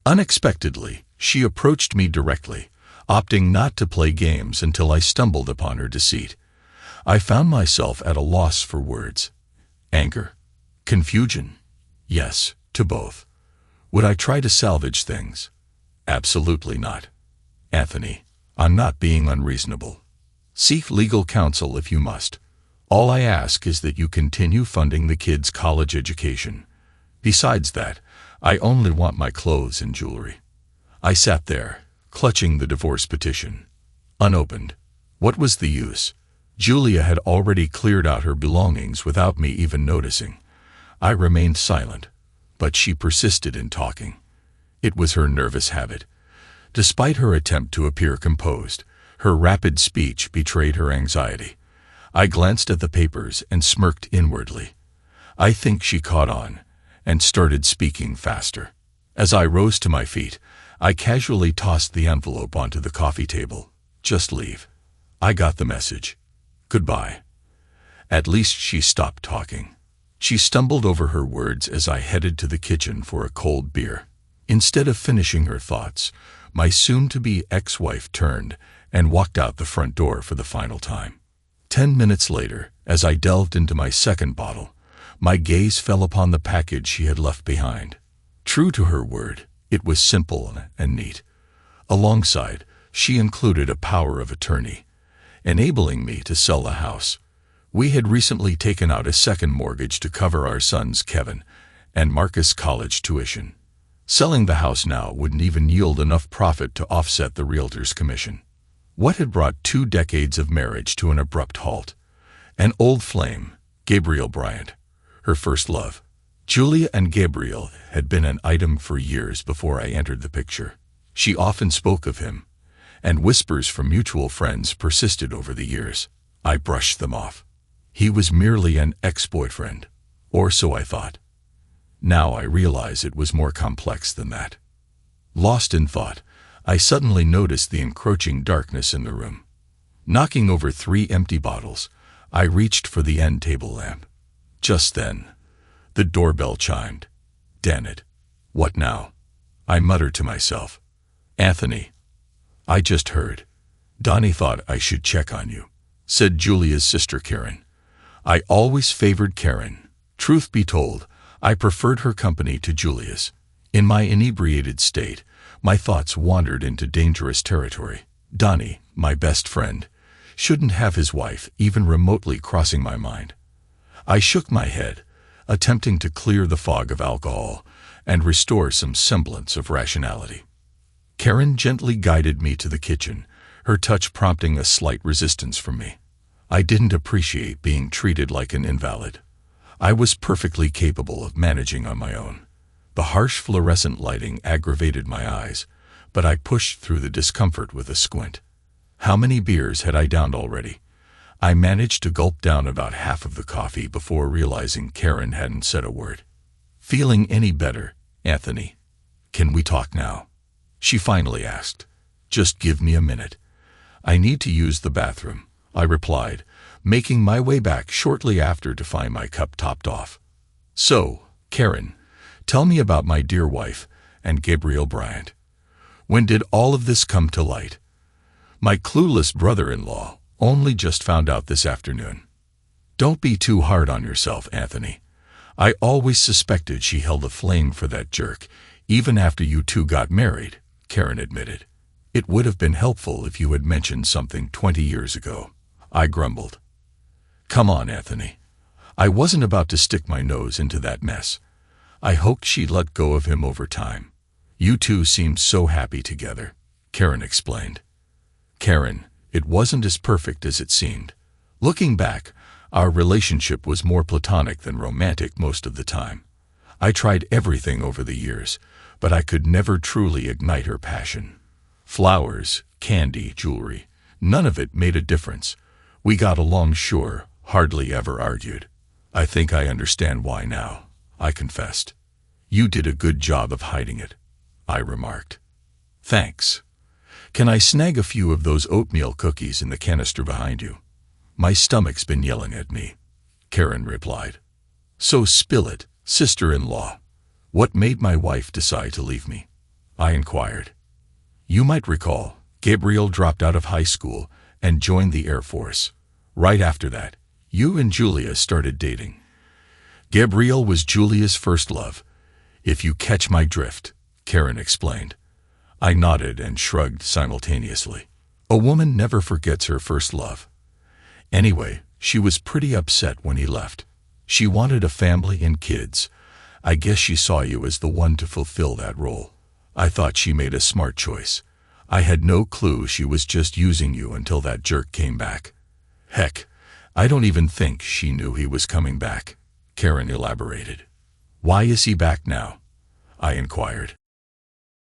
Unexpectedly, she approached me directly, opting not to play games until I stumbled upon her deceit. I found myself at a loss for words. Anger? Confusion? Yes, to both. Would I try to salvage things? Absolutely not. Anthony, I'm not being unreasonable. Seek legal counsel if you must. All I ask is that you continue funding the kids' college education. Besides that, I only want my clothes and jewelry. I sat there, clutching the divorce petition. Unopened. What was the use? Julia had already cleared out her belongings without me even noticing. I remained silent, but she persisted in talking. It was her nervous habit. Despite her attempt to appear composed, her rapid speech betrayed her anxiety. I glanced at the papers and smirked inwardly. I think she caught on and started speaking faster. As I rose to my feet, I casually tossed the envelope onto the coffee table. Just leave. I got the message. Goodbye. At least she stopped talking. She stumbled over her words as I headed to the kitchen for a cold beer. Instead of finishing her thoughts, my soon-to-be ex-wife turned and walked out the front door for the final time. 10 minutes later, as I delved into my second bottle, my gaze fell upon the package she had left behind. True to her word, it was simple and neat. Alongside, she included a power of attorney, enabling me to sell the house. We had recently taken out a second mortgage to cover our sons Kevin and Marcus' college tuition. Selling the house now wouldn't even yield enough profit to offset the realtor's commission. What had brought 2 decades of marriage to an abrupt halt? An old flame, Gabriel Bryant, her first love. Julia and Gabriel had been an item for years before I entered the picture. She often spoke of him, and whispers from mutual friends persisted over the years. I brushed them off. He was merely an ex-boyfriend, or so I thought. Now I realize it was more complex than that. Lost in thought, I suddenly noticed the encroaching darkness in the room. Knocking over 3 empty bottles, I reached for the end table lamp. Just then, the doorbell chimed. Damn it. What now? I muttered to myself. Anthony. I just heard. Donnie thought I should check on you, said Julia's sister Karen. I always favored Karen. Truth be told, I preferred her company to Julia's. In my inebriated state, my thoughts wandered into dangerous territory. Donnie, my best friend, shouldn't have his wife even remotely crossing my mind. I shook my head, attempting to clear the fog of alcohol and restore some semblance of rationality. Karen gently guided me to the kitchen, her touch prompting a slight resistance from me. I didn't appreciate being treated like an invalid. I was perfectly capable of managing on my own. The harsh fluorescent lighting aggravated my eyes, but I pushed through the discomfort with a squint. How many beers had I downed already? I managed to gulp down about half of the coffee before realizing Karen hadn't said a word. Feeling any better, Anthony? Can we talk now? She finally asked. Just give me a minute. I need to use the bathroom, I replied, making my way back shortly after to find my cup topped off. So, Karen, tell me about my dear wife and Gabriel Bryant. When did all of this come to light? My clueless brother-in-law only just found out this afternoon. Don't be too hard on yourself, Anthony. I always suspected she held a flame for that jerk, even after you two got married, Karen admitted. It would have been helpful if you had mentioned something 20 years ago, I grumbled. Come on, Anthony. I wasn't about to stick my nose into that mess. I hoped she'd let go of him over time. You two seemed so happy together, Karen explained. Karen, it wasn't as perfect as it seemed. Looking back, our relationship was more platonic than romantic most of the time. I tried everything over the years, but I could never truly ignite her passion. Flowers, candy, jewelry, none of it made a difference. We got along, sure, hardly ever argued. I think I understand why now, I confessed. You did a good job of hiding it, I remarked. Thanks. Can I snag a few of those oatmeal cookies in the canister behind you? My stomach's been yelling at me, Karen replied. So spill it, sister-in-law. What made my wife decide to leave me? I inquired. You might recall, Gabriel dropped out of high school and joined the Air Force. Right after that, you and Julia started dating. Gabriel was Julia's first love, if you catch my drift, Karen explained. I nodded and shrugged simultaneously. A woman never forgets her first love. Anyway, she was pretty upset when he left. She wanted a family and kids. I guess she saw you as the one to fulfill that role. I thought she made a smart choice. I had no clue she was just using you until that jerk came back. Heck, I don't even think she knew he was coming back, Karen elaborated. Why is he back now? I inquired.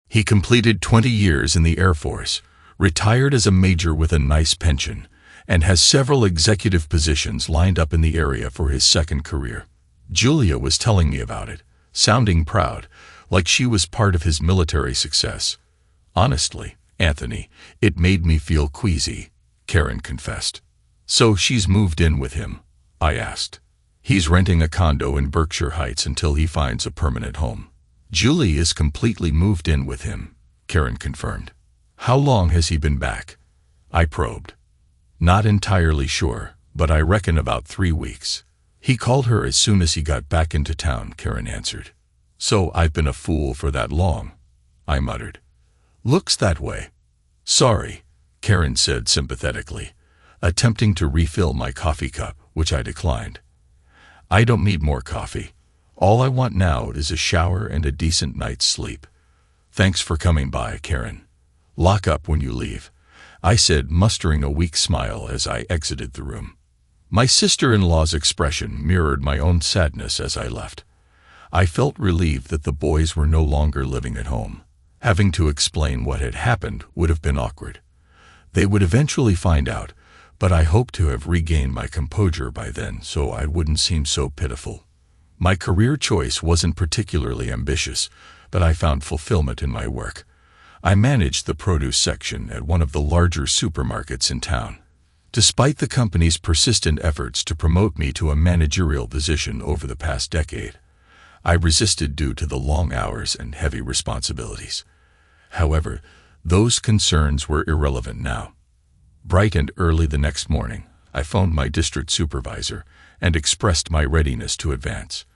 He completed 20 years in the Air Force, retired as a major with a nice pension, and has several executive positions lined up in the area for his second career. Julia was telling me about it, sounding proud, like she was part of his military success. Honestly, Anthony, it made me feel queasy, Karen confessed. So she's moved in with him? I asked. He's renting a condo in Berkshire Heights until he finds a permanent home. Julie is completely moved in with him, Karen confirmed. How long has he been back? I probed. Not entirely sure, but I reckon about 3 weeks. He called her as soon as he got back into town, Karen answered. So I've been a fool for that long, I muttered. Looks that way. Sorry, Karen said sympathetically, attempting to refill my coffee cup, which I declined. I don't need more coffee. All I want now is a shower and a decent night's sleep. Thanks for coming by, Karen. Lock up when you leave, I said, mustering a weak smile as I exited the room. My sister-in-law's expression mirrored my own sadness as I left. I felt relieved that the boys were no longer living at home. Having to explain what had happened would have been awkward. They would eventually find out, but I hoped to have regained my composure by then so I wouldn't seem so pitiful. My career choice wasn't particularly ambitious, but I found fulfillment in my work. I managed the produce section at one of the larger supermarkets in town. Despite the company's persistent efforts to promote me to a managerial position over the past decade, I resisted due to the long hours and heavy responsibilities. However, those concerns were irrelevant now. Bright and early the next morning, I phoned my district supervisor and expressed my readiness to advance.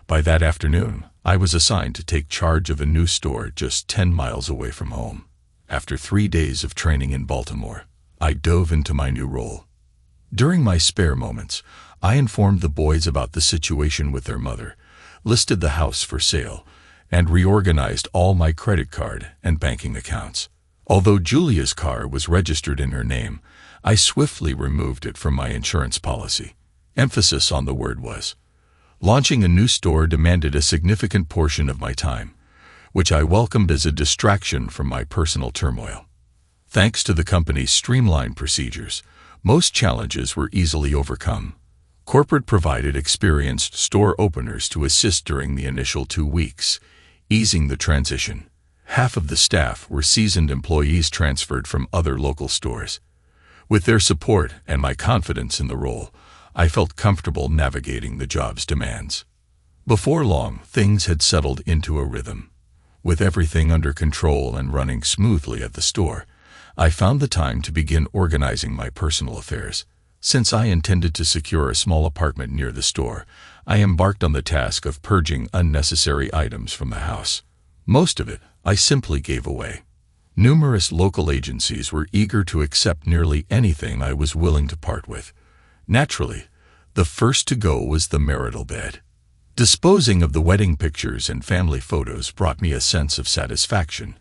By that afternoon, I was assigned to take charge of a new store just 10 miles away from home. After 3 days of training in Baltimore, I dove into my new role. During my spare moments, I informed the boys about the situation with their mother, listed the house for sale, and reorganized all my credit card and banking accounts. Although Julia's car was registered in her name, I swiftly removed it from my insurance policy. Emphasis on the word was. Launching a new store demanded a significant portion of my time, which I welcomed as a distraction from my personal turmoil. Thanks to the company's streamlined procedures, most challenges were easily overcome. Corporate provided experienced store openers to assist during the initial 2 weeks, easing the transition. Half of the staff were seasoned employees transferred from other local stores. With their support and my confidence in the role, I felt comfortable navigating the job's demands. Before long, things had settled into a rhythm. With everything under control and running smoothly at the store, I found the time to begin organizing my personal affairs. Since I intended to secure a small apartment near the store, I embarked on the task of purging unnecessary items from the house. Most of it I simply gave away. Numerous local agencies were eager to accept nearly anything I was willing to part with. Naturally, the first to go was the marital bed. Disposing of the wedding pictures and family photos brought me a sense of satisfaction,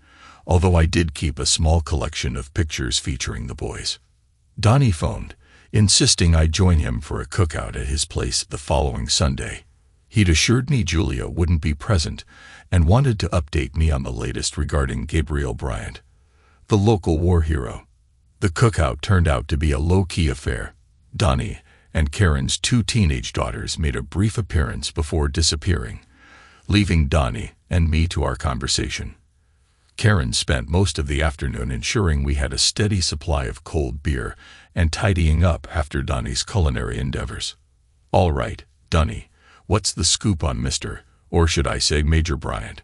although I did keep a small collection of pictures featuring the boys. Donnie phoned, insisting I join him for a cookout at his place the following Sunday. He'd assured me Julia wouldn't be present and wanted to update me on the latest regarding Gabriel Bryant, the local war hero. The cookout turned out to be a low-key affair. Donnie and Karen's 2 teenage daughters made a brief appearance before disappearing, leaving Donnie and me to our conversation. Karen spent most of the afternoon ensuring we had a steady supply of cold beer and tidying up after Donnie's culinary endeavors. All right, Donnie, what's the scoop on Mr., or should I say Major Bryant?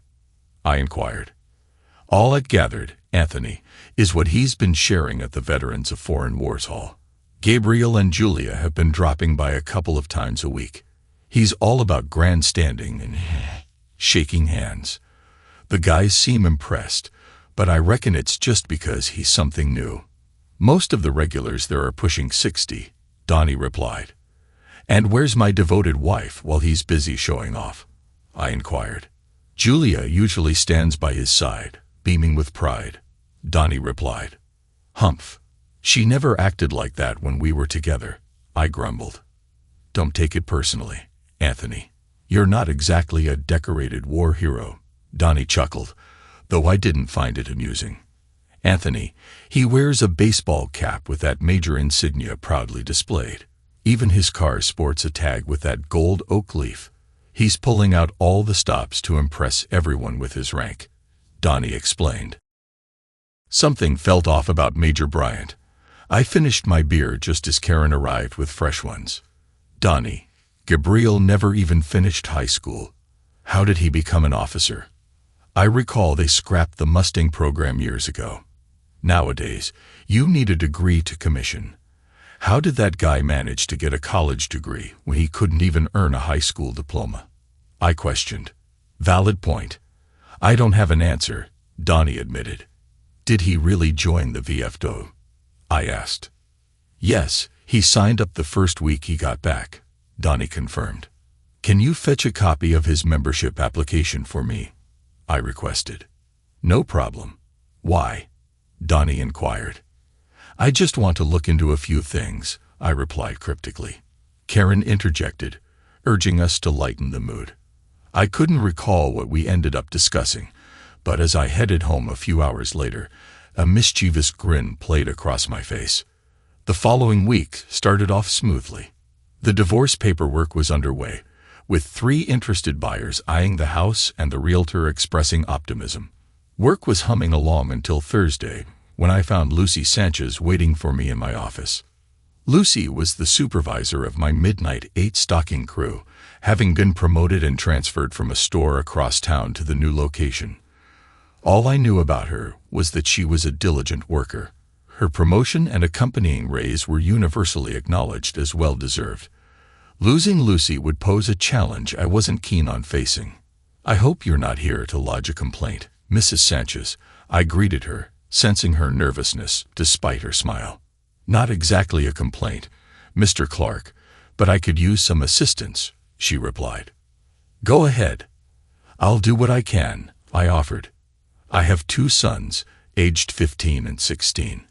I inquired. All it gathered, Anthony, is what he's been sharing at the Veterans of Foreign Wars Hall. Gabriel and Julia have been dropping by a couple of times a week. He's all about grandstanding and shaking hands. The guys seem impressed, but I reckon it's just because he's something new. Most of the regulars there are pushing 60, Donnie replied. And where's my devoted wife while he's busy showing off? I inquired. Julia usually stands by his side, beaming with pride, Donnie replied. Humph. She never acted like that when we were together, I grumbled. Don't take it personally, Anthony. You're not exactly a decorated war hero, Donnie chuckled, though I didn't find it amusing. Anthony, he wears a baseball cap with that major insignia proudly displayed. Even his car sports a tag with that gold oak leaf. He's pulling out all the stops to impress everyone with his rank, Donnie explained. Something felt off about Major Bryant. I finished my beer just as Karen arrived with fresh ones. Donnie, Gabriel never even finished high school. How did he become an officer? I recall they scrapped the Mustang program years ago. Nowadays, you need a degree to commission. How did that guy manage to get a college degree when he couldn't even earn a high school diploma? I questioned. Valid point. I don't have an answer, Donnie admitted. Did he really join the VFW? I asked. Yes, he signed up the first week he got back, Donnie confirmed. Can you fetch a copy of his membership application for me? I requested. No problem. Why? Donnie inquired. I just want to look into a few things, I replied cryptically. Karen interjected, urging us to lighten the mood. I couldn't recall what we ended up discussing, but as I headed home a few hours later, a mischievous grin played across my face. The following week started off smoothly. The divorce paperwork was underway, with 3 interested buyers eyeing the house and the realtor expressing optimism. Work was humming along until Thursday, when I found Lucy Sanchez waiting for me in my office. Lucy was the supervisor of my midnight 8 stocking crew, having been promoted and transferred from a store across town to the new location. All I knew about her was that she was a diligent worker. Her promotion and accompanying raise were universally acknowledged as well-deserved. Losing Lucy would pose a challenge I wasn't keen on facing. I hope you're not here to lodge a complaint, Mrs. Sanchez, I greeted her, sensing her nervousness despite her smile. Not exactly a complaint, Mr. Clark, but I could use some assistance, she replied. Go ahead. I'll do what I can, I offered. I have 2 sons, aged 15 and 16.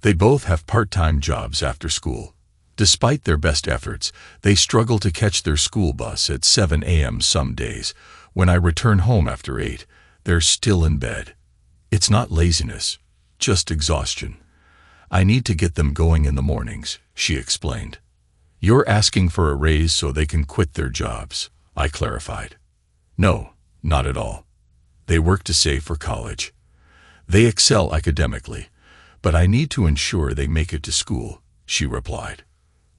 They both have part-time jobs after school. Despite their best efforts, they struggle to catch their school bus at 7 a.m. some days. When I return home after 8, they're still in bed. It's not laziness, just exhaustion. I need to get them going in the mornings, she explained. You're asking for a raise so they can quit their jobs, I clarified. No, not at all. They work to save for college. They excel academically, but I need to ensure they make it to school, she replied.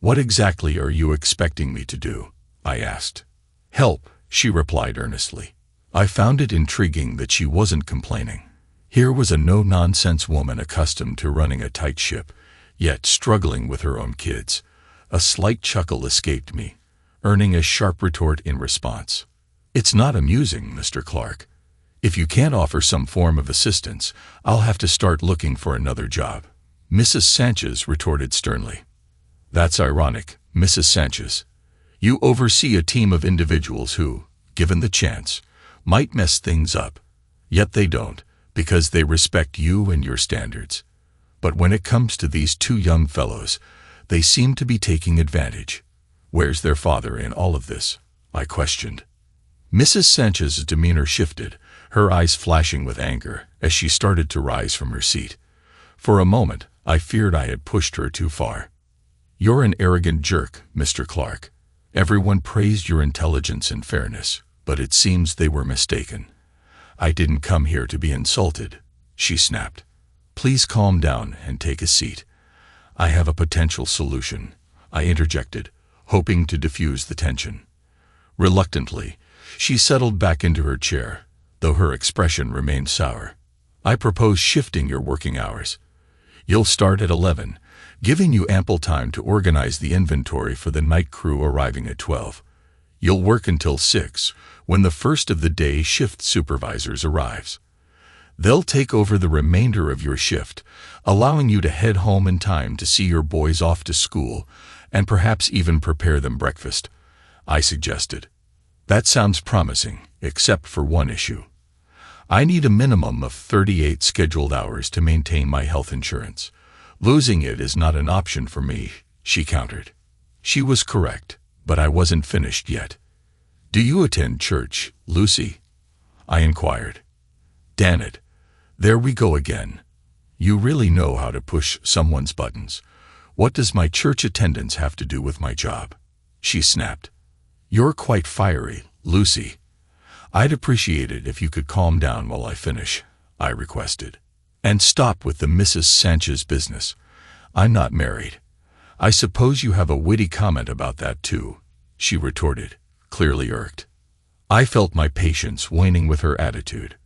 What exactly are you expecting me to do? I asked. Help, she replied earnestly. I found it intriguing that she wasn't complaining. Here was a no-nonsense woman accustomed to running a tight ship, yet struggling with her own kids. A slight chuckle escaped me, earning a sharp retort in response. It's not amusing, Mr. Clark. If you can't offer some form of assistance, I'll have to start looking for another job, Mrs. Sanchez retorted sternly. That's ironic, Mrs. Sanchez. You oversee a team of individuals who, given the chance, might mess things up. Yet they don't, because they respect you and your standards. But when it comes to these 2 young fellows, they seem to be taking advantage. Where's their father in all of this? I questioned. Mrs. Sanchez's demeanor shifted, her eyes flashing with anger as she started to rise from her seat. For a moment, I feared I had pushed her too far. You're an arrogant jerk, Mr. Clark. Everyone praised your intelligence and fairness, but it seems they were mistaken. I didn't come here to be insulted, she snapped. Please calm down and take a seat. I have a potential solution, I interjected, hoping to diffuse the tension. Reluctantly, she settled back into her chair, though her expression remained sour. I propose shifting your working hours. You'll start at 11, giving you ample time to organize the inventory for the night crew arriving at 12. You'll work until 6, when the first of the day shift supervisors arrives. They'll take over the remainder of your shift, allowing you to head home in time to see your boys off to school and perhaps even prepare them breakfast, I suggested. That sounds promising, except for one issue. I need a minimum of 38 scheduled hours to maintain my health insurance. Losing it is not an option for me, she countered. She was correct, but I wasn't finished yet. Do you attend church, Lucy? I inquired. Damn it. There we go again. You really know how to push someone's buttons. What does my church attendance have to do with my job? She snapped. You're quite fiery, Lucy. I'd appreciate it if you could calm down while I finish, I requested. And stop with the Mrs. Sanchez business. I'm not married. I suppose you have a witty comment about that too, she retorted, clearly irked. I felt my patience waning with her attitude.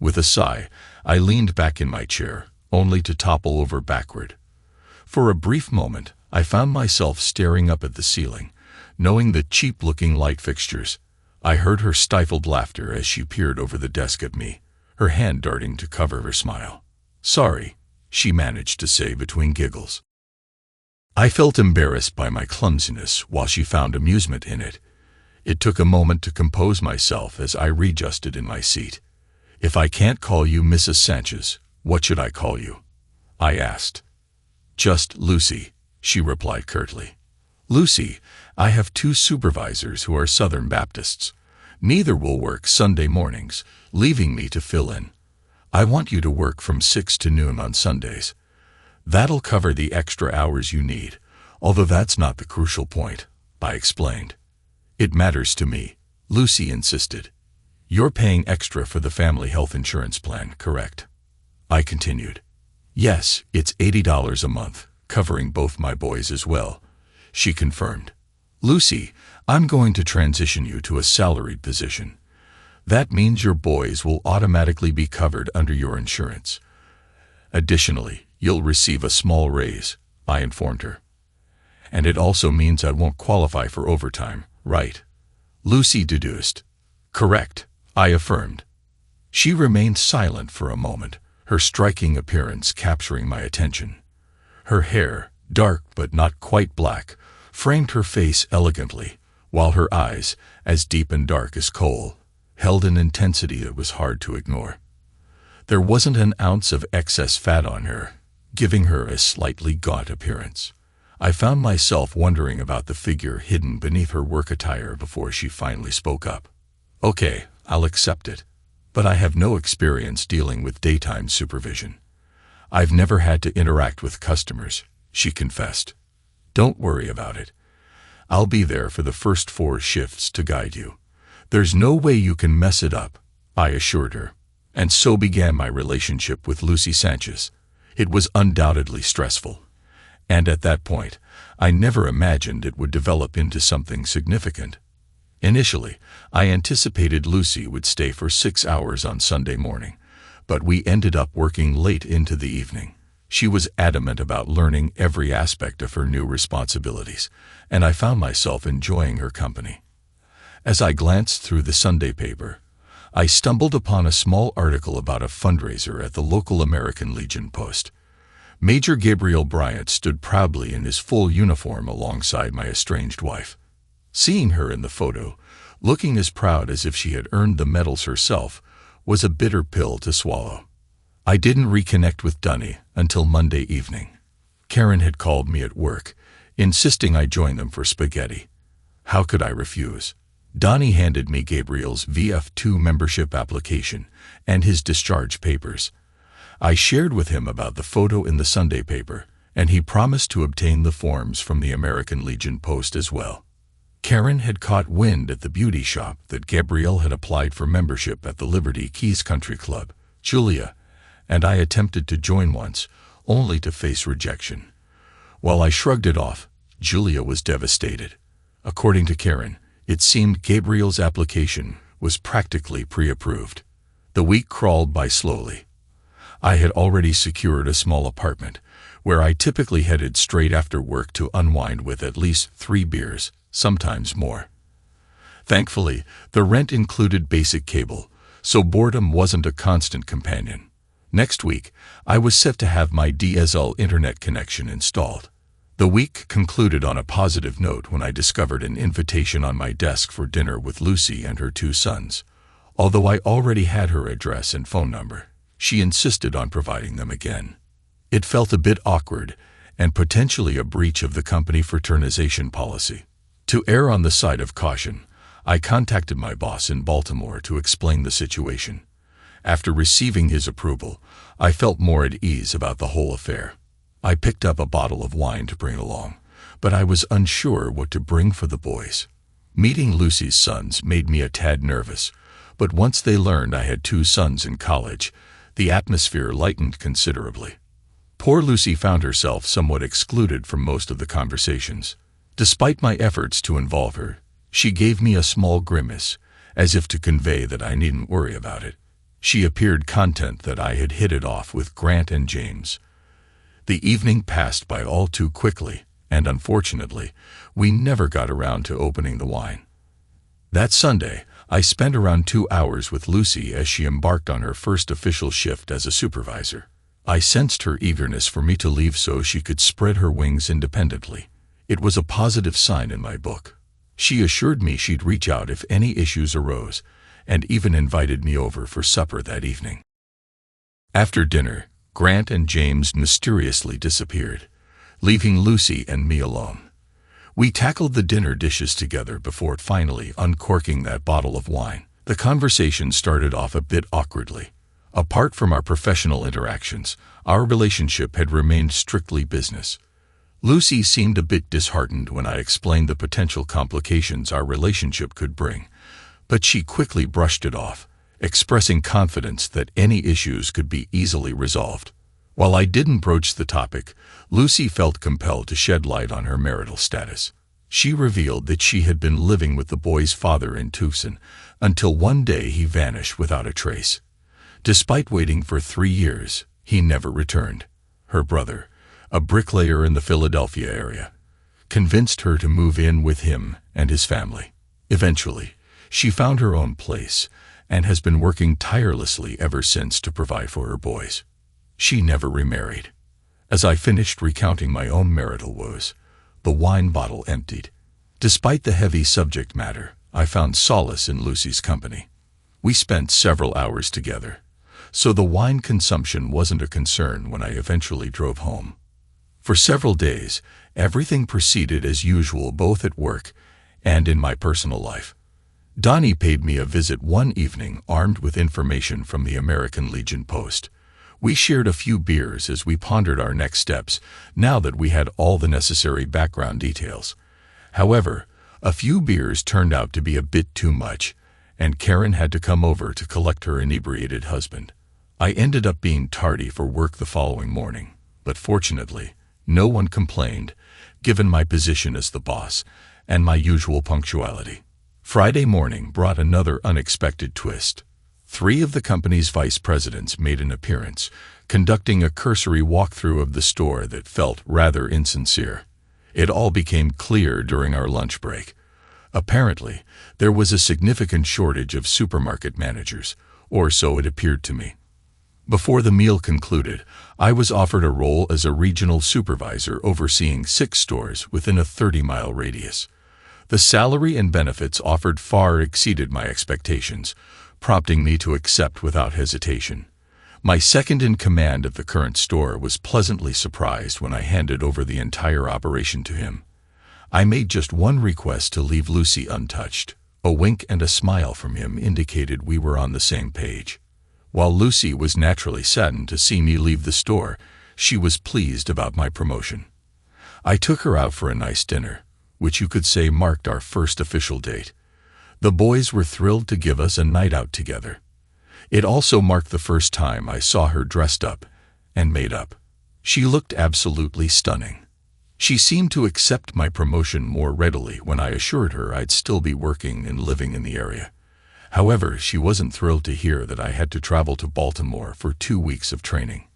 With a sigh, I leaned back in my chair, only to topple over backward. For a brief moment, I found myself staring up at the ceiling, knowing the cheap-looking light fixtures. I heard her stifled laughter as she peered over the desk at me, her hand darting to cover her smile. Sorry, she managed to say between giggles. I felt embarrassed by my clumsiness while she found amusement in it. It took a moment to compose myself as I readjusted in my seat. If I can't call you Mrs. Sanchez, what should I call you? I asked. Just Lucy, she replied curtly. Lucy, I have 2 supervisors who are Southern Baptists. Neither will work Sunday mornings, leaving me to fill in. I want you to work from 6 to noon on Sundays. That'll cover the extra hours you need, although that's not the crucial point, I explained. It matters to me, Lucy insisted. You're paying extra for the family health insurance plan, correct? I continued. Yes, it's $80 a month, covering both my boys as well, she confirmed. Lucy, I'm going to transition you to a salaried position. That means your boys will automatically be covered under your insurance. Additionally, you'll receive a small raise, I informed her. And it also means I won't qualify for overtime, right? Lucy deduced. Correct, I affirmed. She remained silent for a moment, her striking appearance capturing my attention. Her hair, dark but not quite black, framed her face elegantly, while her eyes, as deep and dark as coal, held an intensity that was hard to ignore. There wasn't an ounce of excess fat on her, giving her a slightly gaunt appearance. I found myself wondering about the figure hidden beneath her work attire before she finally spoke up. Okay, I'll accept it, but I have no experience dealing with daytime supervision. I've never had to interact with customers, she confessed. Don't worry about it. I'll be there for the first 4 shifts to guide you. There's no way you can mess it up, I assured her. And so began my relationship with Lucy Sanchez. It was undoubtedly stressful. And at that point, I never imagined it would develop into something significant. Initially, I anticipated Lucy would stay for 6 hours on Sunday morning, but we ended up working late into the evening. She was adamant about learning every aspect of her new responsibilities, and I found myself enjoying her company. As I glanced through the Sunday paper, I stumbled upon a small article about a fundraiser at the local American Legion post. Major Gabriel Bryant stood proudly in his full uniform alongside my estranged wife. Seeing her in the photo, looking as proud as if she had earned the medals herself, was a bitter pill to swallow. I didn't reconnect with Dunny until Monday evening. Karen had called me at work, insisting I join them for spaghetti. How could I refuse? Donnie handed me Gabriel's VF2 membership application and his discharge papers. I shared with him about the photo in the Sunday paper, and he promised to obtain the forms from the American Legion post as well. Karen had caught wind at the beauty shop that Gabriel had applied for membership at the Liberty Keys Country Club, Julia, and I attempted to join once, only to face rejection. While I shrugged it off, Julia was devastated. According to Karen, it seemed Gabriel's application was practically pre-approved. The week crawled by slowly. I had already secured a small apartment, where I typically headed straight after work to unwind with at least 3 beers, sometimes more. Thankfully, the rent included basic cable, so boredom wasn't a constant companion. Next week, I was set to have my DSL internet connection installed. The week concluded on a positive note when I discovered an invitation on my desk for dinner with Lucy and her 2 sons. Although I already had her address and phone number, she insisted on providing them again. It felt a bit awkward and potentially a breach of the company fraternization policy. To err on the side of caution, I contacted my boss in Baltimore to explain the situation. After receiving his approval, I felt more at ease about the whole affair. I picked up a bottle of wine to bring along, but I was unsure what to bring for the boys. Meeting Lucy's sons made me a tad nervous, but once they learned I had 2 sons in college, the atmosphere lightened considerably. Poor Lucy found herself somewhat excluded from most of the conversations. Despite my efforts to involve her, she gave me a small grimace, as if to convey that I needn't worry about it. She appeared content that I had hit it off with Grant and James. The evening passed by all too quickly, and unfortunately, we never got around to opening the wine. That Sunday, I spent around 2 hours with Lucy as she embarked on her first official shift as a supervisor. I sensed her eagerness for me to leave so she could spread her wings independently. It was a positive sign in my book. She assured me she'd reach out if any issues arose, and even invited me over for supper that evening. After dinner, Grant and James mysteriously disappeared, leaving Lucy and me alone. We tackled the dinner dishes together before finally uncorking that bottle of wine. The conversation started off a bit awkwardly. Apart from our professional interactions, our relationship had remained strictly business. Lucy seemed a bit disheartened when I explained the potential complications our relationship could bring, but she quickly brushed it off, expressing confidence that any issues could be easily resolved. While I didn't broach the topic, Lucy felt compelled to shed light on her marital status. She revealed that she had been living with the boy's father in Tucson until one day he vanished without a trace. Despite waiting for 3 years, he never returned. Her brother, a bricklayer in the Philadelphia area, convinced her to move in with him and his family. Eventually, she found her own place and has been working tirelessly ever since to provide for her boys. She never remarried. As I finished recounting my own marital woes, the wine bottle emptied. Despite the heavy subject matter, I found solace in Lucy's company. We spent several hours together, so the wine consumption wasn't a concern when I eventually drove home. For several days, everything proceeded as usual both at work and in my personal life. Donnie paid me a visit one evening armed with information from the American Legion Post. We shared a few beers as we pondered our next steps, now that we had all the necessary background details. However, a few beers turned out to be a bit too much, and Karen had to come over to collect her inebriated husband. I ended up being tardy for work the following morning, but fortunately, no one complained, given my position as the boss and my usual punctuality. Friday morning brought another unexpected twist. 3 of the company's vice presidents made an appearance, conducting a cursory walkthrough of the store that felt rather insincere. It all became clear during our lunch break. Apparently, there was a significant shortage of supermarket managers, or so it appeared to me. Before the meal concluded, I was offered a role as a regional supervisor overseeing 6 stores within a 30-mile radius. The salary and benefits offered far exceeded my expectations, prompting me to accept without hesitation. My second in command of the current store was pleasantly surprised when I handed over the entire operation to him. I made just one request to leave Lucy untouched. A wink and a smile from him indicated we were on the same page. While Lucy was naturally saddened to see me leave the store, she was pleased about my promotion. I took her out for a nice dinner, which you could say marked our first official date. The boys were thrilled to give us a night out together. It also marked the first time I saw her dressed up and made up. She looked absolutely stunning. She seemed to accept my promotion more readily when I assured her I'd still be working and living in the area. However, she wasn't thrilled to hear that I had to travel to Baltimore for 2 weeks of training.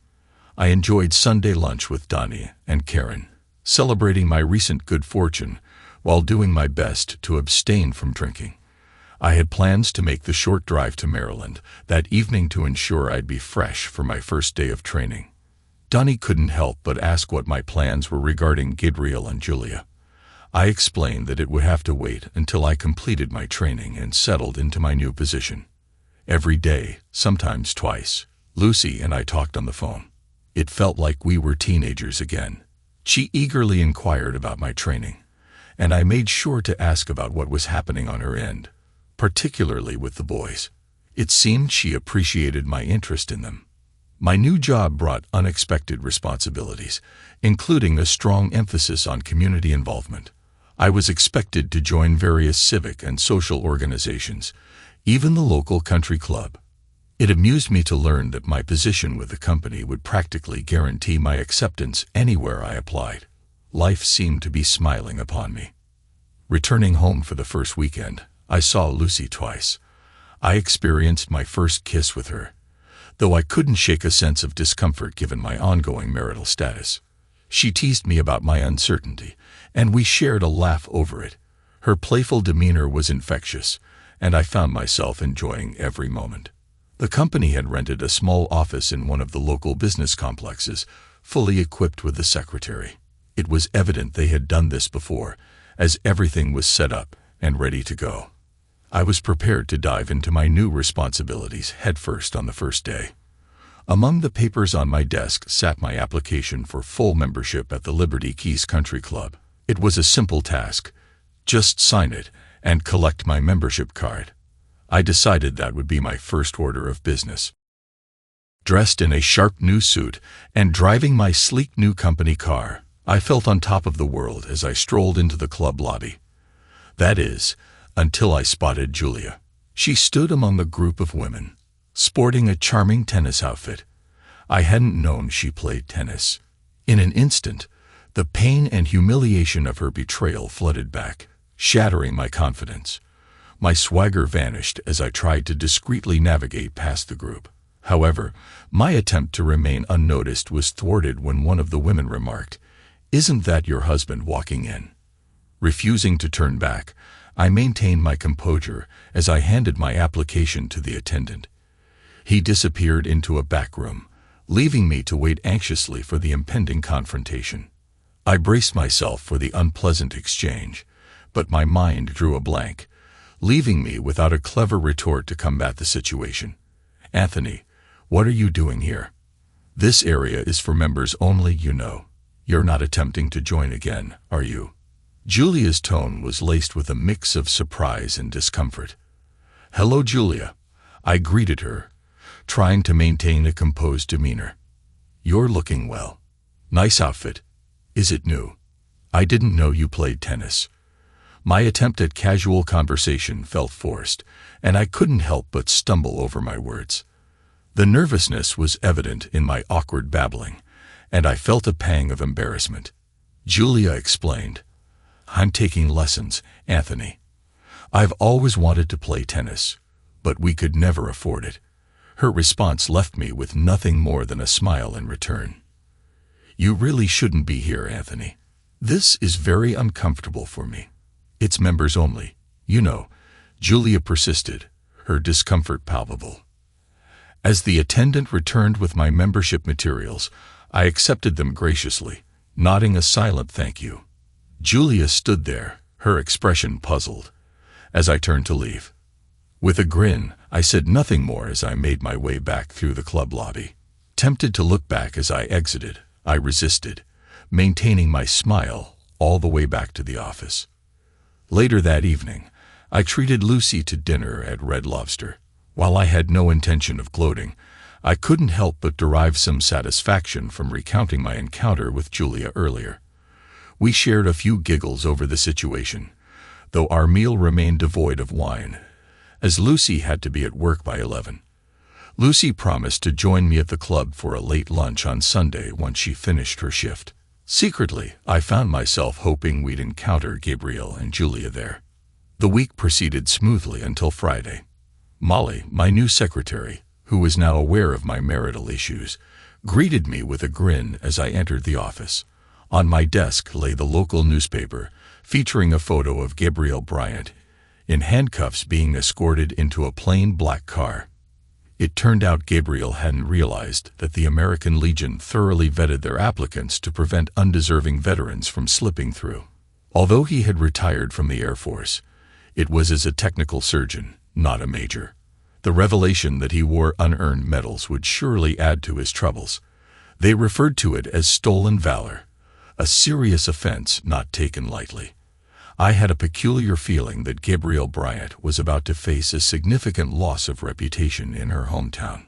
I enjoyed Sunday lunch with Donnie and Karen, celebrating my recent good fortune while doing my best to abstain from drinking. I had plans to make the short drive to Maryland that evening to ensure I'd be fresh for my first day of training. Donnie couldn't help but ask what my plans were regarding Gabriel and Julia. I explained that it would have to wait until I completed my training and settled into my new position. Every day, sometimes twice, Lucy and I talked on the phone. It felt like we were teenagers again. She eagerly inquired about my training, and I made sure to ask about what was happening on her end, particularly with the boys. It seemed she appreciated my interest in them. My new job brought unexpected responsibilities, including a strong emphasis on community involvement. I was expected to join various civic and social organizations, even the local country club. It amused me to learn that my position with the company would practically guarantee my acceptance anywhere I applied. Life seemed to be smiling upon me. Returning home for the first weekend, I saw Lucy twice. I experienced my first kiss with her, though I couldn't shake a sense of discomfort given my ongoing marital status. She teased me about my uncertainty, and we shared a laugh over it. Her playful demeanor was infectious, and I found myself enjoying every moment. The company had rented a small office in one of the local business complexes, fully equipped with a secretary. It was evident they had done this before, as everything was set up and ready to go. I was prepared to dive into my new responsibilities headfirst on the first day. Among the papers on my desk sat my application for full membership at the Liberty Keys Country Club. It was a simple task. Just sign it and collect my membership card. I decided that would be my first order of business. Dressed in a sharp new suit and driving my sleek new company car, I felt on top of the world as I strolled into the club lobby. That is, until I spotted Julia. She stood among a group of women, sporting a charming tennis outfit. I hadn't known she played tennis. In an instant, the pain and humiliation of her betrayal flooded back, shattering my confidence. My swagger vanished as I tried to discreetly navigate past the group. However, my attempt to remain unnoticed was thwarted when one of the women remarked, "Isn't that your husband walking in?" Refusing to turn back, I maintained my composure as I handed my application to the attendant. He disappeared into a back room, leaving me to wait anxiously for the impending confrontation. I braced myself for the unpleasant exchange, but my mind drew a blank, leaving me without a clever retort to combat the situation. "Anthony, what are you doing here? This area is for members only, you know. You're not attempting to join again, are you?" Julia's tone was laced with a mix of surprise and discomfort. "Hello, Julia," I greeted her, trying to maintain a composed demeanor. "You're looking well. Nice outfit. Is it new? I didn't know you played tennis." My attempt at casual conversation felt forced, and I couldn't help but stumble over my words. The nervousness was evident in my awkward babbling, and I felt a pang of embarrassment. Julia explained, "I'm taking lessons, Anthony. I've always wanted to play tennis, but we could never afford it." Her response left me with nothing more than a smile in return. "You really shouldn't be here, Anthony. This is very uncomfortable for me. It's members only, you know," Julia persisted, her discomfort palpable. As the attendant returned with my membership materials, I accepted them graciously, nodding a silent thank you. Julia stood there, her expression puzzled, as I turned to leave. With a grin, I said nothing more as I made my way back through the club lobby. Tempted to look back as I exited, I resisted, maintaining my smile all the way back to the office. Later that evening, I treated Lucy to dinner at Red Lobster. While I had no intention of gloating, I couldn't help but derive some satisfaction from recounting my encounter with Julia earlier. We shared a few giggles over the situation, though our meal remained devoid of wine, as Lucy had to be at work by 11. Lucy promised to join me at the club for a late lunch on Sunday once she finished her shift. Secretly, I found myself hoping we'd encounter Gabriel and Julia there. The week proceeded smoothly until Friday. Molly, my new secretary, who was now aware of my marital issues, greeted me with a grin as I entered the office. On my desk lay the local newspaper, featuring a photo of Gabriel Bryant in handcuffs being escorted into a plain black car. It turned out Gabriel hadn't realized that the American Legion thoroughly vetted their applicants to prevent undeserving veterans from slipping through. Although he had retired from the Air Force, it was as a technical surgeon, not a major. The revelation that he wore unearned medals would surely add to his troubles. They referred to it as stolen valor, a serious offense not taken lightly. I had a peculiar feeling that Gabriel Bryant was about to face a significant loss of reputation in her hometown.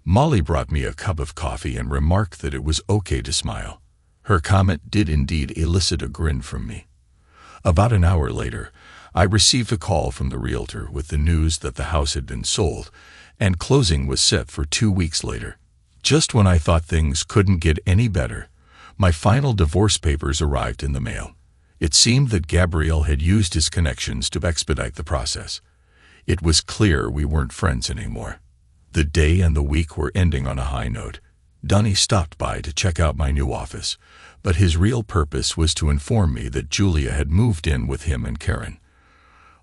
Molly brought me a cup of coffee and remarked that it was okay to smile. Her comment did indeed elicit a grin from me. About an hour later, I received a call from the realtor with the news that the house had been sold, and closing was set for 2 weeks later. Just when I thought things couldn't get any better, my final divorce papers arrived in the mail. It seemed that Gabriel had used his connections to expedite the process. It was clear we weren't friends anymore. The day and the week were ending on a high note. Donnie stopped by to check out my new office, but his real purpose was to inform me that Julia had moved in with him and Karen.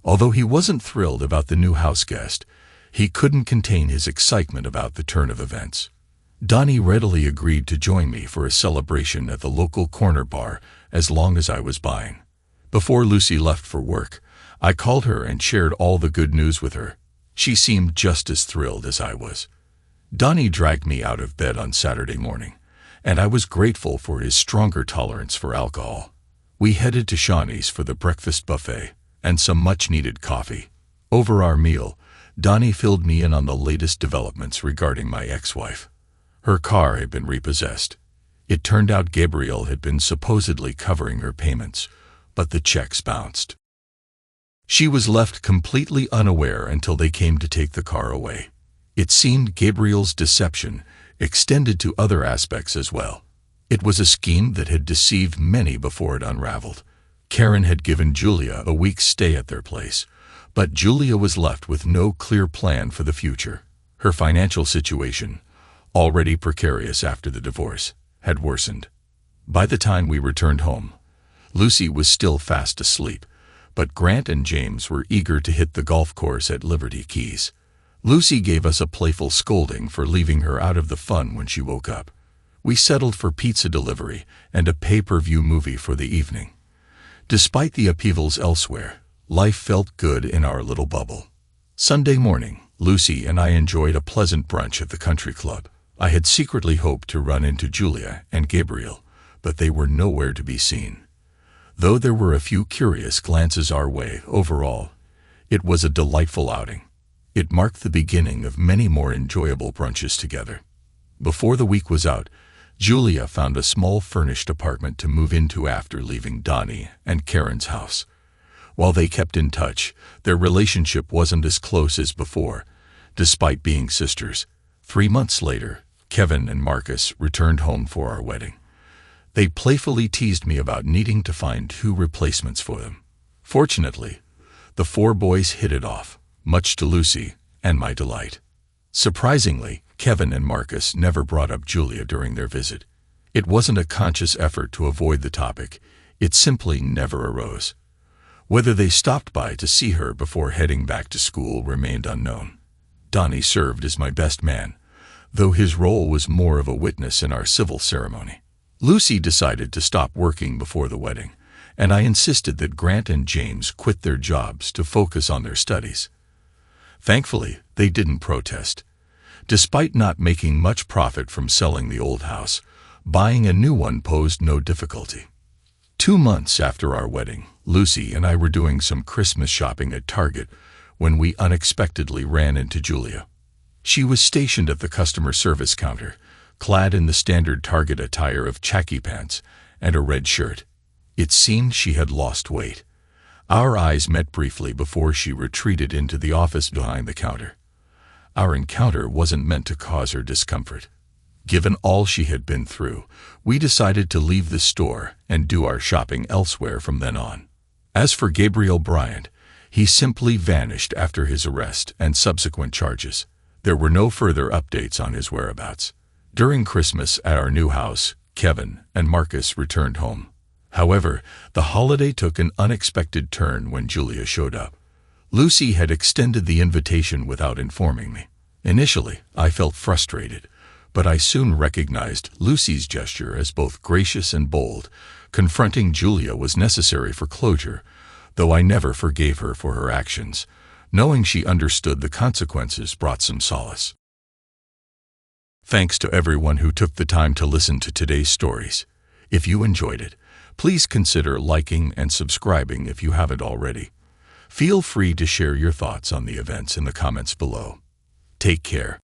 Although he wasn't thrilled about the new house guest, he couldn't contain his excitement about the turn of events. Donnie readily agreed to join me for a celebration at the local corner bar as long as I was buying. Before Lucy left for work, I called her and shared all the good news with her. She seemed just as thrilled as I was. Donnie dragged me out of bed on Saturday morning, and I was grateful for his stronger tolerance for alcohol. We headed to Shawnee's for the breakfast buffet and some much-needed coffee. Over our meal, Donnie filled me in on the latest developments regarding my ex-wife. Her car had been repossessed. It turned out Gabriel had been supposedly covering her payments, but the checks bounced. She was left completely unaware until they came to take the car away. It seemed Gabriel's deception extended to other aspects as well. It was a scheme that had deceived many before it unraveled. Karen had given Julia a week's stay at their place, but Julia was left with no clear plan for the future. Her financial situation, already precarious after the divorce, had worsened. By the time we returned home, Lucy was still fast asleep, but Grant and James were eager to hit the golf course at Liberty Keys. Lucy gave us a playful scolding for leaving her out of the fun when she woke up. We settled for pizza delivery and a pay-per-view movie for the evening. Despite the upheavals elsewhere, life felt good in our little bubble. Sunday morning, Lucy and I enjoyed a pleasant brunch at the country club. I had secretly hoped to run into Julia and Gabriel, but they were nowhere to be seen. Though there were a few curious glances our way, overall, it was a delightful outing. It marked the beginning of many more enjoyable brunches together. Before the week was out, Julia found a small furnished apartment to move into after leaving Donnie and Karen's house. While they kept in touch, their relationship wasn't as close as before, despite being sisters. 3 months later, Kevin and Marcus returned home for our wedding. They playfully teased me about needing to find 2 replacements for them. Fortunately, the 4 boys hit it off, much to Lucy and my delight. Surprisingly, Kevin and Marcus never brought up Julia during their visit. It wasn't a conscious effort to avoid the topic, it simply never arose. Whether they stopped by to see her before heading back to school remained unknown. Donnie served as my best man, though his role was more of a witness in our civil ceremony. Lucy decided to stop working before the wedding, and I insisted that Grant and James quit their jobs to focus on their studies. Thankfully, they didn't protest. Despite not making much profit from selling the old house, buying a new one posed no difficulty. 2 months after our wedding, Lucy and I were doing some Christmas shopping at Target when we unexpectedly ran into Julia. She was stationed at the customer service counter, clad in the standard Target attire of khaki pants and a red shirt. It seemed she had lost weight. Our eyes met briefly before she retreated into the office behind the counter. Our encounter wasn't meant to cause her discomfort. Given all she had been through, we decided to leave the store and do our shopping elsewhere from then on. As for Gabriel Bryant, He simply vanished after his arrest and subsequent charges. There were no further updates on his whereabouts. During Christmas at our new house, Kevin and Marcus returned home. However, the holiday took an unexpected turn when Julia showed up. Lucy had extended the invitation without informing me. Initially, I felt frustrated, but I soon recognized Lucy's gesture as both gracious and bold. Confronting Julia was necessary for closure, though I never forgave her for her actions. Knowing she understood the consequences brought some solace. Thanks to everyone who took the time to listen to today's stories. If you enjoyed it, please consider liking and subscribing if you haven't already. Feel free to share your thoughts on the events in the comments below. Take care.